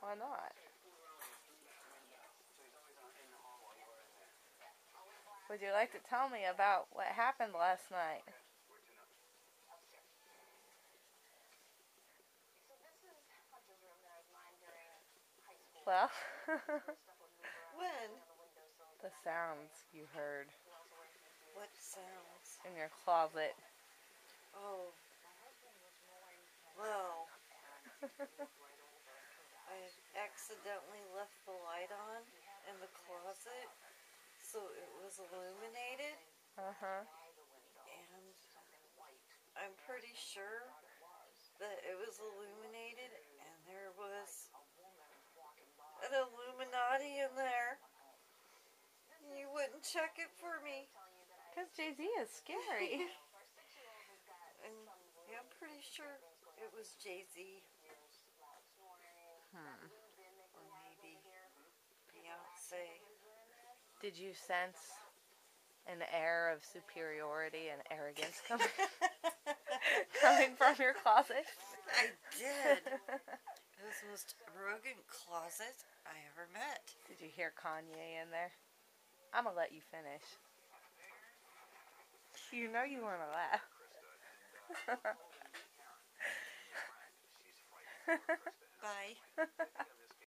Why not? Would you like to tell me about what happened last night? Well, When? the sounds you heard What sounds? in your closet. Oh, well, I accidentally left the light on in the closet, so it was illuminated, Uh-huh. and I'm pretty sure that it was illuminated, and there was an Illuminati in there. You wouldn't check it for me. Because Jay-Z is scary. And yeah, I'm pretty sure it was Jay-Z. Or maybe Beyonce. Did you sense an air of superiority and arrogance coming from your closet? I did. It was the most arrogant closet I ever met. Did you hear Kanye in there? I'm going to let you finish. You know you want to laugh. Bye.